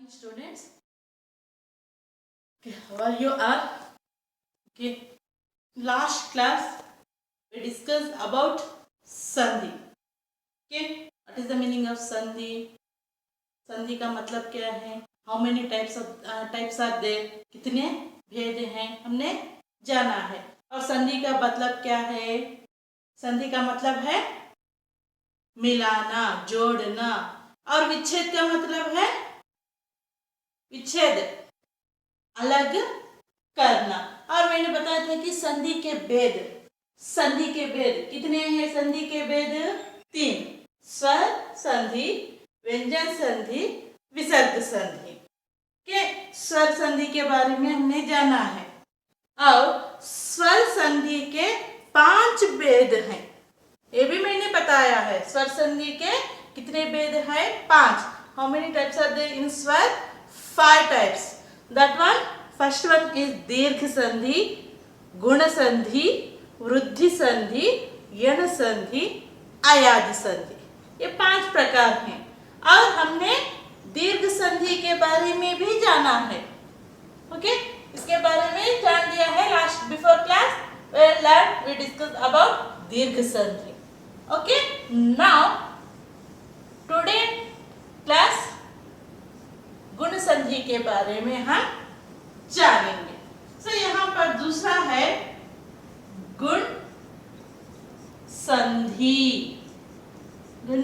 Morning students. Okay, how are you all? Okay, last class we discussed about sandhi. Okay, what is the meaning of sandhi? संधि का मतलब क्या है? How many types are there? कितने भेद हैं हमने जाना है। और संधि का मतलब क्या है? संधि का मतलब है मिलाना, जोड़ना। और विच्छेद का मतलब है विच्छेद, अलग करना। और मैंने बताया था कि संधि के भेद कितने हैं? संधि के भेद 3: स्वर संधि, व्यंजन संधि, विसर्ग संधि। के स्वर संधि के बारे में हमने जाना है। और स्वर संधि के 5 भेद हैं, ये भी मैंने बताया है। स्वर संधि के कितने भेद हैं? 5। How many types are there in swar? 5 types. That one, first one is दीर्घ संधि, गुण संधि, वृद्धि संधि, यण संधि, आयादी संधि। ये 5 प्रकार हैं। और हमने दीर्घ संधि के बारे में भी जाना है। ओके, इसके बारे में जान लिया है। Last before class we discussed about दीर्घ संधि। ओके, now today class गुण संधि के बारे में हम जानेंगे। सो यहाँ पर दूसरा है गुण संधि। गुण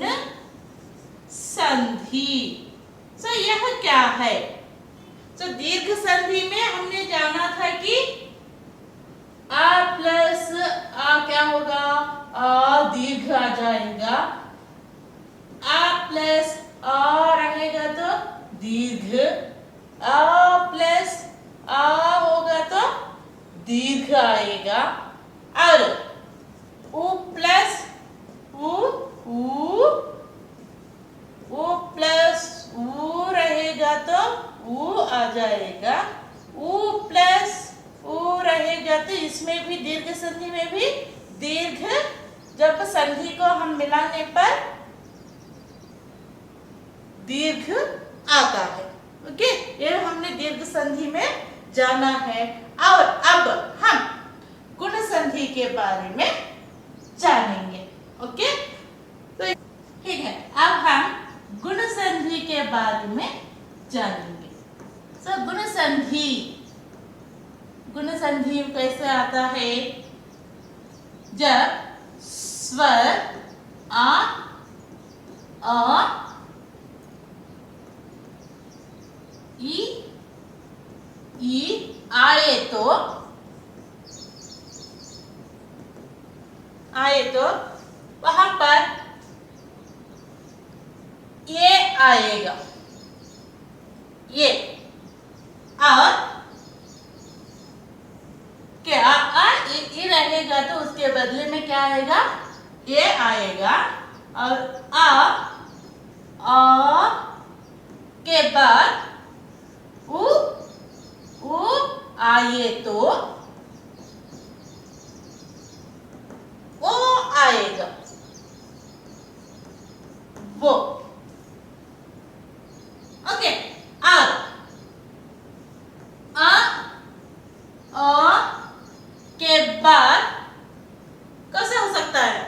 संधि सो यह क्या है? सो दीर्घ संधि में हमने जाना था कि आ प्लस आ क्या होगा? आ दीर्घ आ जाएगा। आ प्लस आ रहेगा तो दीर्घ, आ प्लस आ होगा तो दीर्घ आएगा। और उ प्लस उ प्लस उ रहेगा तो उ आ जाएगा। उ प्लस उ रहेगा तो इसमें भी दीर्घ संधि में भी दीर्घ, जब संधि को हम मिलाने पर दीर्घ आता है। ओके, ये हमने दीर्घ संधि में जाना है। और अब हम गुण संधि के बारे में जानेंगे। ओके, तो ठीक है, अब हम गुण संधि के बारे में जानेंगे। सो गुण संधि कैसे आता है? जब स्वर आ ई आए तो वहां पर ये आएगा, ये। और क्या ई रहेगा तो उसके बदले में क्या आएगा? ये आएगा। और आ के बाद उ आए तो ओ आएगा, वो। ओके, अब आ के बाद कैसे हो सकता है?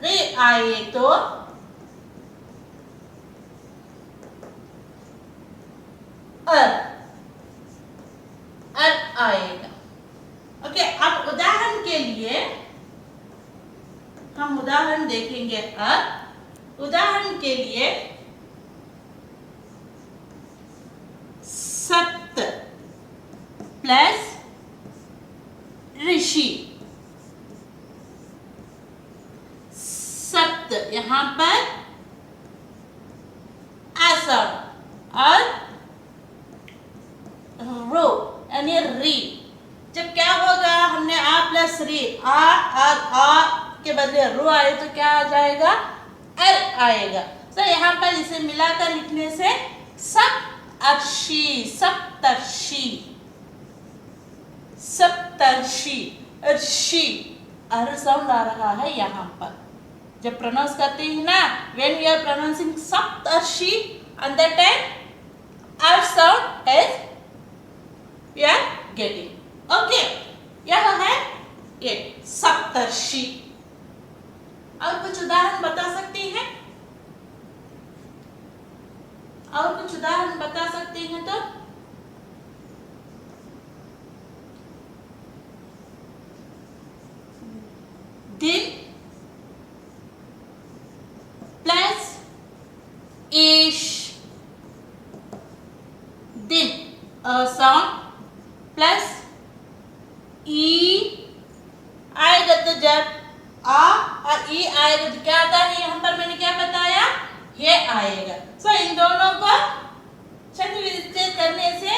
रे आए तो आएगा। ओके, अब उदाहरण के लिए हम उदाहरण देखेंगे। उदाहरण के लिए सप्त प्लस ऋषि। सप्त यहां पर ऐसा, और रो यानी री। जब क्या होगा? हमने आ प्लस री, आ के बदले रो आए तो क्या आ जाएगा? अर आएगा। तो यहाँ पर इसे मिलाकर लिखने से सप्तर्षि, अर्षि, अर साउंड आ रहा है यहाँ पर। जब प्रोनाउंस करते हैं ना, when we are pronouncing Saptarishi, at that time R sound as we are getting. Okay, यह है ये सप्तर्षि। और कुछ उदाहरण बता सकती हैं? और कुछ उदाहरण बता सकती हैं तो? दिन प्लस ईश, दिन साउंड प्लस ई आएगा तो जब आ और ई आएगा तो क्या आता है? यहाँ पर मैंने क्या बताया? ये आएगा। सो इन दोनों को छंद विच्छेद करने से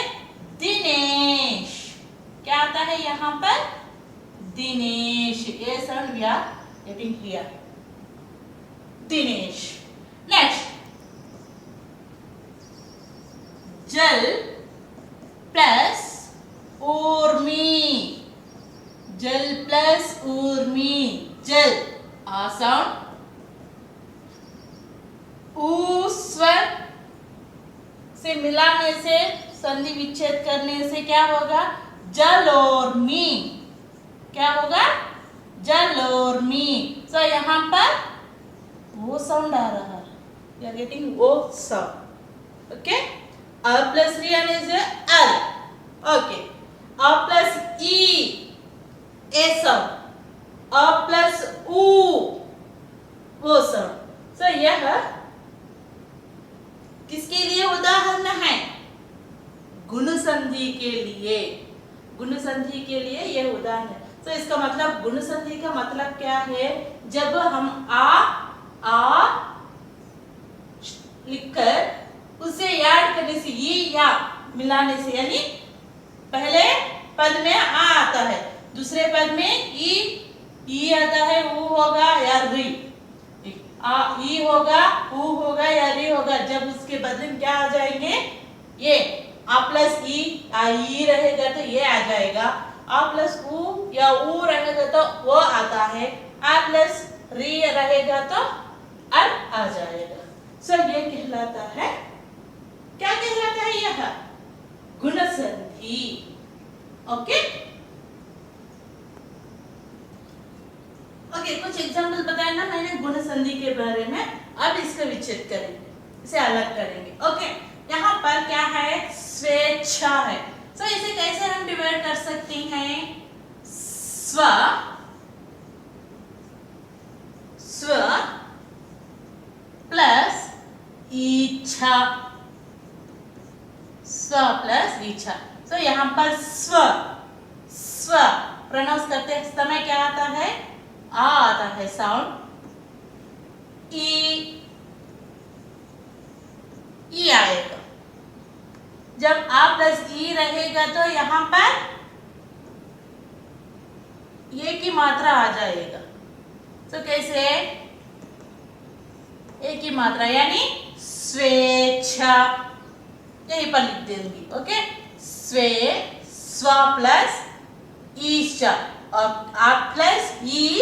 दिनेश क्या आता है यहाँ पर? दिनेश। ये sound we are getting here, Dinesh. Next, जल प्लस ऊर्मी, जल प्लस ऊर्मी, जल आ साउंड, ऊ स्वर से मिलाने से, संधि विच्छेद करने से क्या होगा? जल और मी। क्या होगा? जल और मी। सो यहाँ पर वो साउंड आ रहा है, यू आर गेटिंग वो साउंड। ओके, अ प्लस री is L. Okay, a plus E A sound, a plus ऊ वो साउंड। सो यह किसके लिए उदाहरण है? गुण संधि के लिए, गुण संधि के लिए यह उदाहरण है। तो इसका मतलब गुण संधि का मतलब क्या है? जब हम आ लिखकर उसे याद करने से, ये या मिलाने से, यानी पहले पद में आ आता है, दूसरे पद में ई आता है, ऊ होगा या री, ई होगा, ऊ होगा या री होगा। जब उसके बदले में क्या आ जाएंगे? ये आ प्लस ई रहेगा तो ये आ जाएगा, आ प्लस ऊ या ऊ रहेगा तो वो आता है, आ प्लस री रहेगा तो अर आ जाएगा। सो ये कहलाता है, क्या कहलाता है? यह गुण संधि। ओके ओके, कुछ एग्जाम्पल बताए ना मैंने गुण संधि के बारे में। अब इसका विच्छेद करेंगे, इसे अलग करेंगे। ओके, यहाँ पर क्या है? स्वेच्छा है। सो इसे कैसे हम डिवाइड कर सकते हैं? स्व प्लस इच्छा, स्व प्लस इच्छा। सो यहाँ पर स्व प्रोनाउंस करते समय क्या आता है? आ आता है साउंड, ई आएगा। जब आ प्लस ई रहेगा तो यहाँ पर ये की मात्रा आ जाएगा। तो कैसे? एक की मात्रा यानी स्वेच्छा, यहीं पर लिख देंगे। ओके, स्व प्लस ईशा, और आ प्लस ई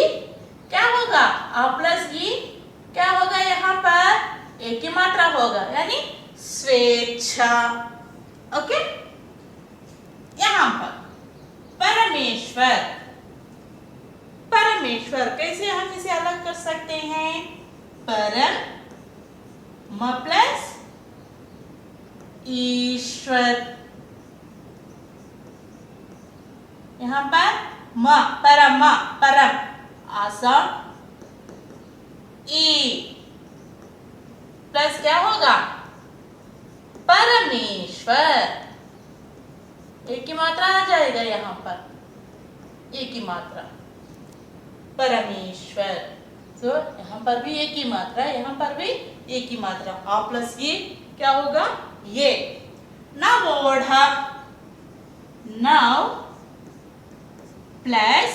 क्या होगा? आ प्लस ई क्या होगा? यहाँ पर एक की मात्रा होगा, यानी स्वेच्छा। ओके, यहाँ पर परमेश्वर, परमेश्वर कैसे हम इसे अलग कर सकते हैं? परम म प्लस ईश्वर, यहाँ पर म, परम आसम, ई प्लस क्या होगा? परमेश्वर, एक की मात्रा आ जाएगा यहाँ पर, एक की मात्रा, परमेश्वर। तो यहाँ पर भी एक ही मात्रा, यहाँ पर भी एक ही मात्रा, आ प्लस ई क्या होगा? ये। नवोढ़ा, नव प्लस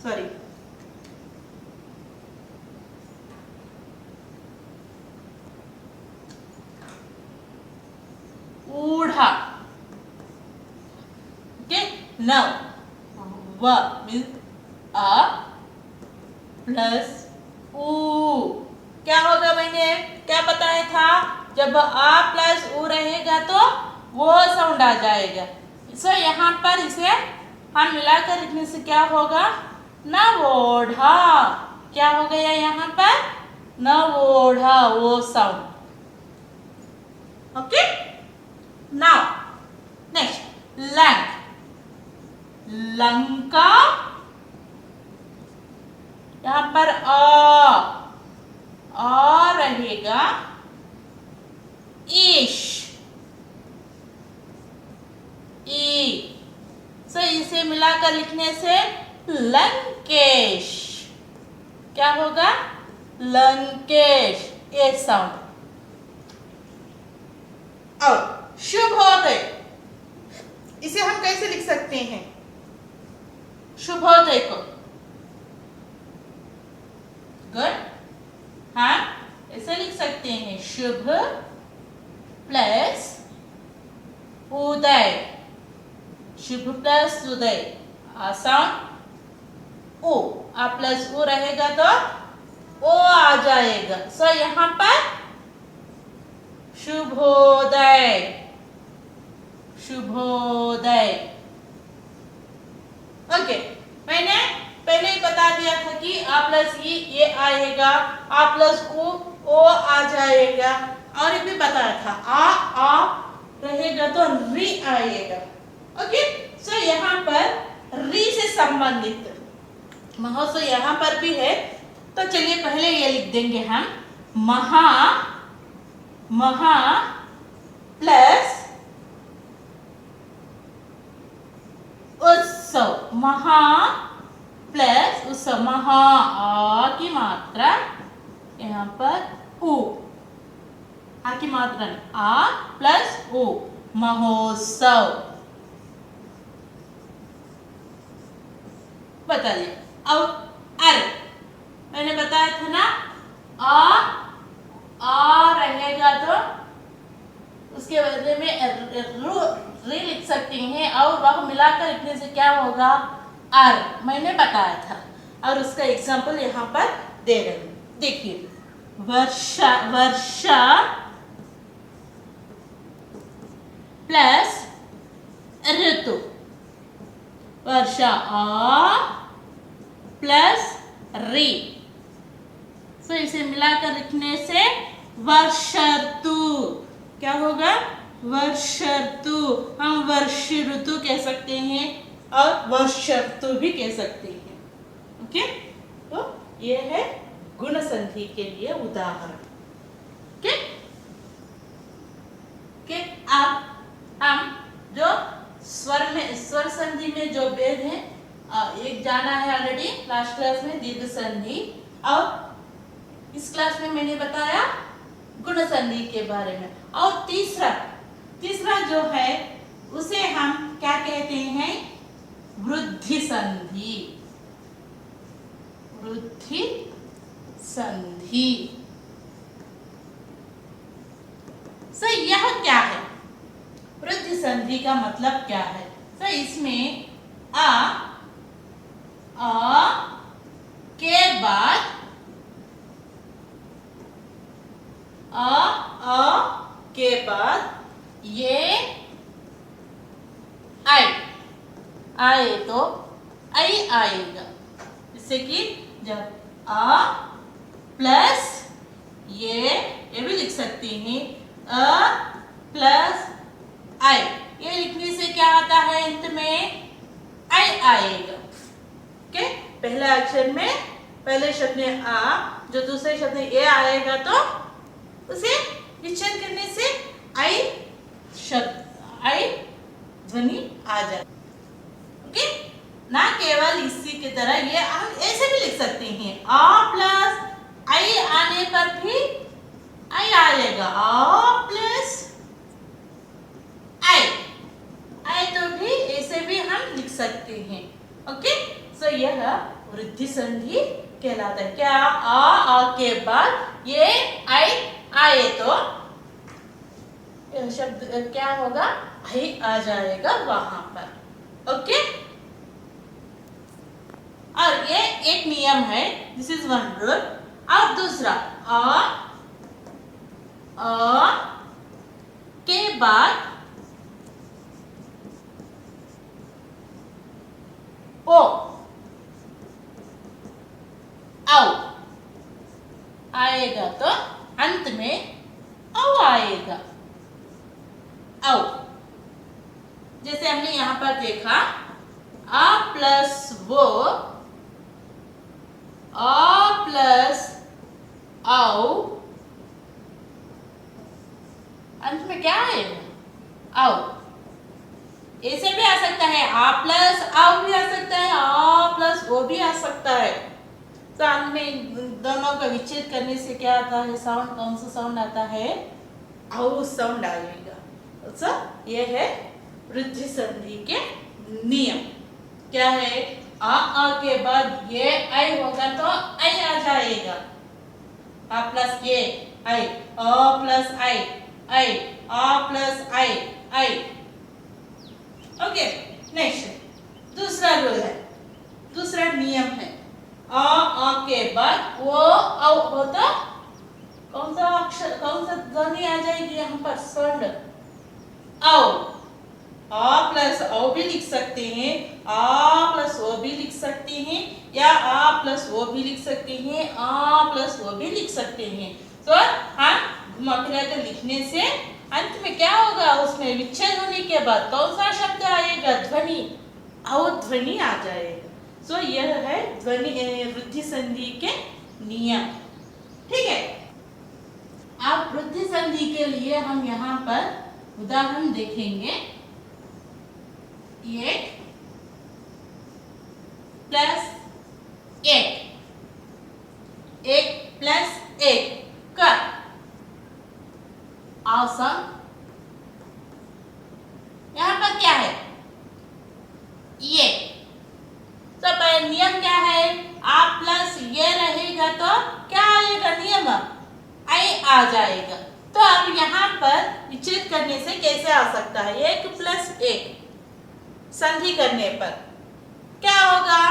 सॉरी ऊढ़ा, ओके, नव व मीन्स आ प्लस ऊ। क्या होगा, मैंने क्या बताया था, जब आ प्लस ऊ रहेगा तो वो साउंड आ जाएगा। सो यहाँ पर इसे हम मिलाकर लिखने से क्या होगा, नवोढ़ा। क्या हो गया यहाँ पर, नवोढ़ा, वो साउंड। ओके, नाउ नेक्स्ट लंक, लंका। यहाँ पर आ रहेगा, ईश, ई। सो इसे मिलाकर लिखने से लंकेश। क्या होगा, लंकेश, ये साउंड। और शुभोदय, इसे हम कैसे लिख सकते हैं, शुभोदय को, गुड, हाँ ऐसे लिख सकते हैं, शुभ प्लस उदय, शुभ प्लस उदय, साउंड ओ, आ प्लस ओ रहेगा तो ओ आ जाएगा। सो यहाँ पर शुभोदय, शुभोदय। ओके, मैंने पहले ही बता दिया था कि आ प्लस ई ये आएगा, आ प्लस ओ आ जाएगा, और ये भी बताया था आ रहेगा तो री आएगा। ओके, सो यहाँ पर री से संबंधित महोत्सव यहाँ पर भी है, तो चलिए पहले ये लिख देंगे हम, महा, महा प्लस उत्सव, महा प्लस उत्सव, महा, आ की मात्रा यहाँ पर उ, आ की मात्रा आ प्लस उ, महोत्सव। बताइए, अब अर, मैंने बताया था ना, आ रहेगा तो उसके बदले में री लिख सकते हैं, और वह मिलाकर लिखने से क्या होगा, अर, मैंने बताया था। और उसका एग्जाम्पल यहाँ पर दे रहे हैं, देखिए, वर्षा, वर्षा प्लस ऋतु, वर्षा आ प्लस री, तो इसे मिलाकर लिखने से वर्षर्तु। क्या होगा, वर्षर्तु। हम वर्ष ऋतु कह सकते हैं और वर्षर्तु भी कह सकते हैं। ओके, तो ये है गुण संधि के लिए उदाहरण। ओके, ओके, अब हम जो स्वर में, स्वर संधि में जो भेद है, एक जाना है ऑलरेडी लास्ट क्लास में, दीर्घ संधि, और इस क्लास में मैंने बताया गुण संधि के बारे में। और तीसरा जो है उसे हम क्या कहते हैं, वृद्धि संधि, वृद्धि संधि। सो यह क्या है, वृद्धि संधि का मतलब क्या है, तो इसमें आ के बाद के बाद ये आई आए तो आई आएगा, जिससे कि जब आ प्लस ये भी लिख सकते हैं, अ प्लस आई, ये लिखने से क्या आता है, अंत में आई आएगा। ओके, पहले अक्षर में, पहले शब्द में आ, जो दूसरे शब्द में ए आएगा तो उसे विच्छेद करने से आई शब्द, आई ध्वनि आ जाए। ओके, ना केवल इसी की तरह ये हम ऐसे भी लिख सकते हैं, आ प्लस आई आने पर भी आई आएगा, आ प्लस आई, आई तो भी ऐसे भी हम लिख सकते हैं। ओके, सो यह वृद्धि संधि कहलाता है। क्या, आ के बाद ये आई आए तो शब्द क्या होगा, आई आ जाएगा वहां पर। ओके, और एक नियम है, दिस इज वन रूल। और दूसरा अ के बाद ओ औ आएगा तो अंत में औ आएगा, औ। जैसे हमने यहां पर देखा आ प्लस वो, आ प्लस औ, अंत में क्या आएगा? औ। ऐसे भी आ सकता है, आ प्लस औ भी आ सकता है, आ प्लस ओ भी आ सकता है। तो अंत में दोनों का विच्छेद करने से क्या आता है? साउंड, कौन सा साउंड आता है? औ साउंड आएगा। अच्छा, ये है वृद्धि संधि के नियम। क्या है? आ के बाद ये आई होगा तो आई आ जाएगा, आ प्लस ये आई, अ प्लस आई, आई, आ प्लस आई, आई। ओके, नेक्स्ट दूसरा रूल है, दूसरा नियम है। आ के बाद वो औ होता, कौन सा अक्षर, कौन सा ध्वनि आ जाएगी यहाँ पर? स्वर्ण, औ। आ प्लस ओ भी लिख सकते हैं, आ प्लस ओ भी लिख सकते हैं, या आ प्लस ओ भी लिख सकते हैं, आ प्लस ओ भी लिख सकते हैं। तो हम घुमा फिरा कर लिखने से अंत में क्या होगा? उसमें विच्छेद होने के बाद कौन सा शब्द आएगा? ध्वनि, औ ध्वनि आ जाएगा। सो यह है ध्वनि वृद्धि संधि के नियम। ठीक है, अब वृद्धि संधि के लिए हम यहाँ पर उदाहरण देखेंगे। एक प्लस एक, एक प्लस एक का ऑसम। यहाँ पर क्या है? ये। तो नियम क्या है? आ प्लस ये रहेगा तो क्या आएगा? नियम आई आ जाएगा। तो अब यहाँ पर विच्छेद करने से कैसे आ सकता है? एक प्लस एक संधि करने पर क्या होगा?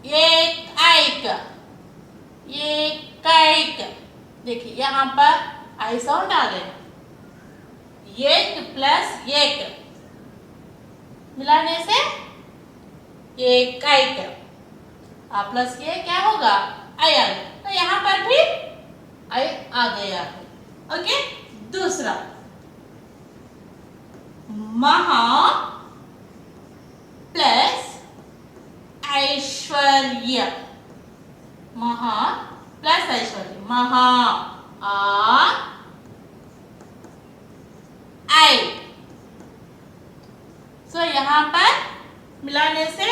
एक आइक, एक आइक। देखिए यहाँ पर आई साउंड आ गया। एक प्लस एक मिलाने से एक आइक, आ प्लस ये क्या होगा? आई आ गया। तो यहाँ पर भी आई आ गया है। ओके, दूसरा महा प्लस ऐश्वर्य, महा प्लस ऐश्वर्य, महा आ आई। सो यहाँ पर मिलाने से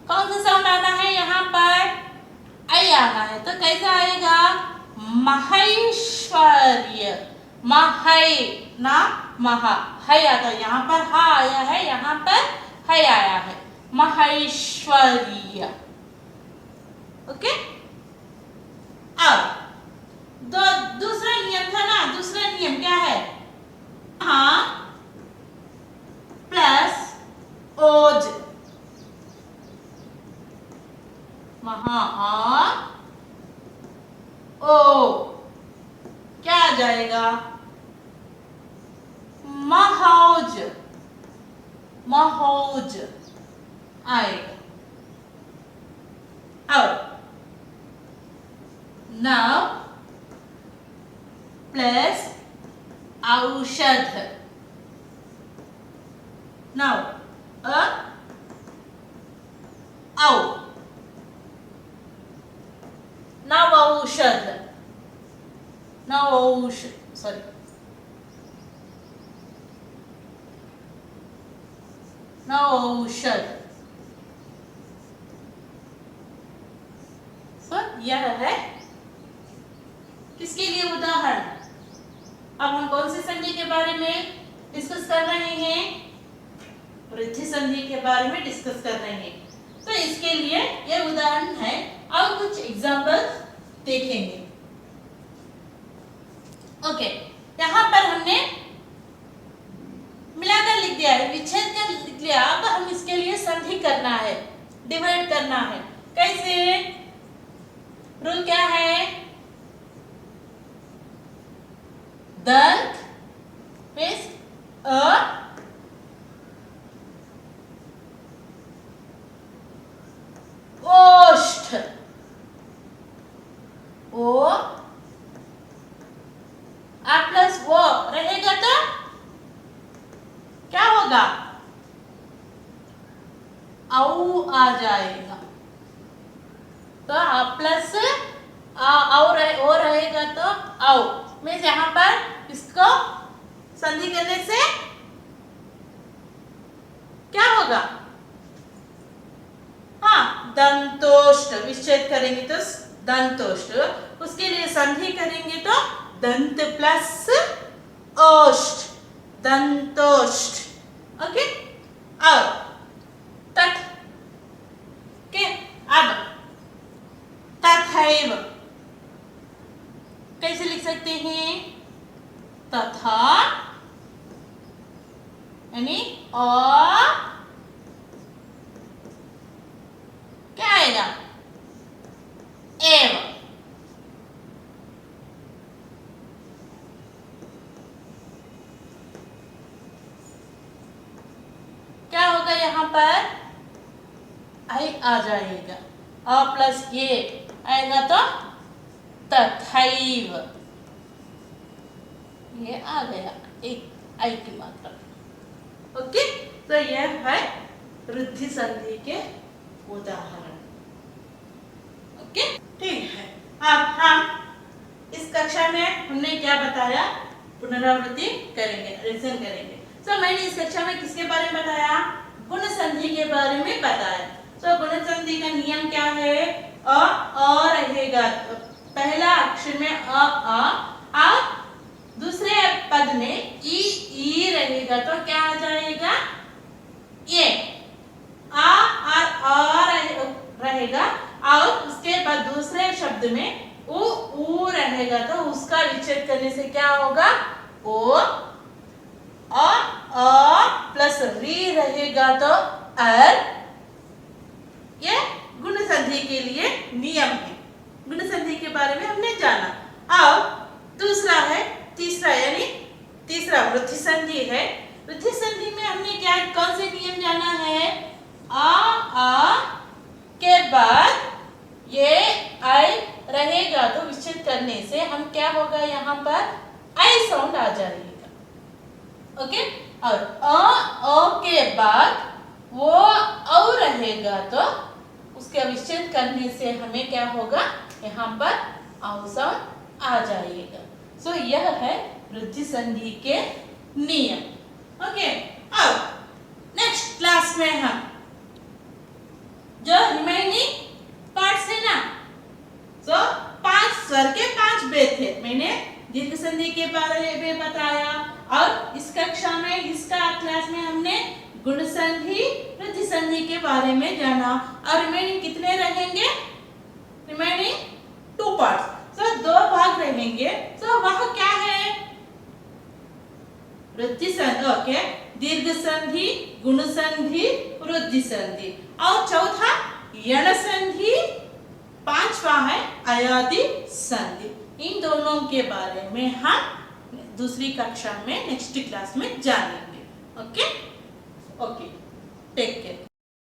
कौन सा साउंड आना है? यहाँ पर आई आना है। तो कैसा आएगा? महेश्वर्य, महै ना महा, है आता है। यहाँ पर हा आया है, यहाँ पर है आया है, महेश्वर्य। ओके, अब दूसरा नियम था ना, दूसरा नियम क्या है? हाँ प्लस ओज, महा आ ओ, क्या आ जाएगा? महौज, महौज आएगा। अब नाउ प्लस औषध, नाउ औ, नवौषध, नवौषध, सॉरी, नवौषध। यह है किसके लिए उदाहरण। अब हम कौन सी संधि के बारे में डिस्कस कर रहे हैं? वृद्धि संधि के बारे में डिस्कस कर रहे हैं। तो इसके लिए यह उदाहरण है। अब कुछ एग्जांपल्स देखेंगे। ओके, यहाँ पर हमने मिलाकर लिख दिया है, विच्छेद कर इसलिए अब हम इसके लिए संधि करना है, डिवाइड करना है। कैसे? रूल क्या है? दंत मीन्स ओष्ठ, ओ आ प्लस वो रहेगा तो क्या होगा? औ आ जाएगा। तो आ प्लस ओ रहेगा तो औ मीन्स यहाँ पर इसको संधि करने से क्या होगा? हाँ, दंतोष्ठ। विच्छेद करेंगे तो दंतोष्ठ, उसके लिए संधि करेंगे तो दंत प्लस ओष्ठ, दंतोष्ठ। ओके, और तथ के अब तथैव कैसे लिख सकते हैं? तथा यानी क्या आएगा? एव। क्या होगा यहाँ पर? आई आ जाएगा, अ प्लस ये आएगा तो तथैव, ये आ गया एक आई की मात्रा। ओके, तो यह है वृद्धि संधि के उदाहरण। ओके, ठीक है। अब हम इस कक्षा में हमने क्या बताया, पुनरावृत्ति करेंगे, रिवीजन करेंगे। तो मैंने इस कक्षा में किसके बारे में बताया? गुण संधि के बारे में बताया। तो गुण संधि का नियम क्या है? अ रहेगा, पहला अक्षर में और दूसरे पद में ई रहेगा तो क्या आ जाएगा? ये आ और रहेगा, और उसके बाद दूसरे शब्द में उ रहेगा तो उसका विच्छेद करने से क्या होगा? ओ, अ प्लस री रहेगा तो अर। ये गुण संधि के लिए नियम है। गुण संधि के बारे में हमने जाना। अब दूसरा है, तीसरा यानी तीसरा वृद्धि संधि है। वृद्धि संधि में हमने क्या, कौन से नियम जाना है? आ के बाद ये आई रहेगा तो विच्छेद करने से हम क्या होगा? यहाँ पर आई साउंड आ जाएगा। ओके, और अ के बाद वो औ रहेगा तो उसके विच्छेद करने से हमें क्या होगा? यहाँ पर औ साउंड आ जाएगा। सो यह है वृद्धि संधि के नियम। ओके, अब नेक्स्ट क्लास में हम जो रिमेनिंग पार्ट्स है ना, तो 5 स्वर के 5 भेद थे। मैंने दीर्घ संधि के बारे में बताया, और इस कक्षा में, इसका क्लास में हमने गुण संधि, वृद्धि संधि के बारे में जाना। और रिमेनिंग कितने रहेंगे? रिमेनिंग 2 पार्ट्स, तो 2 भाग रहेंगे। तो वह क्या है? वृद्धि संधि, ओके, दीर्घ संधि, गुण संधि, वृद्धि संधि, और चौथा यण संधि, 5वां है अयादि संधि। इन दोनों के बारे में हम दूसरी कक्षा में, नेक्स्ट क्लास में जानेंगे। Okay, take care.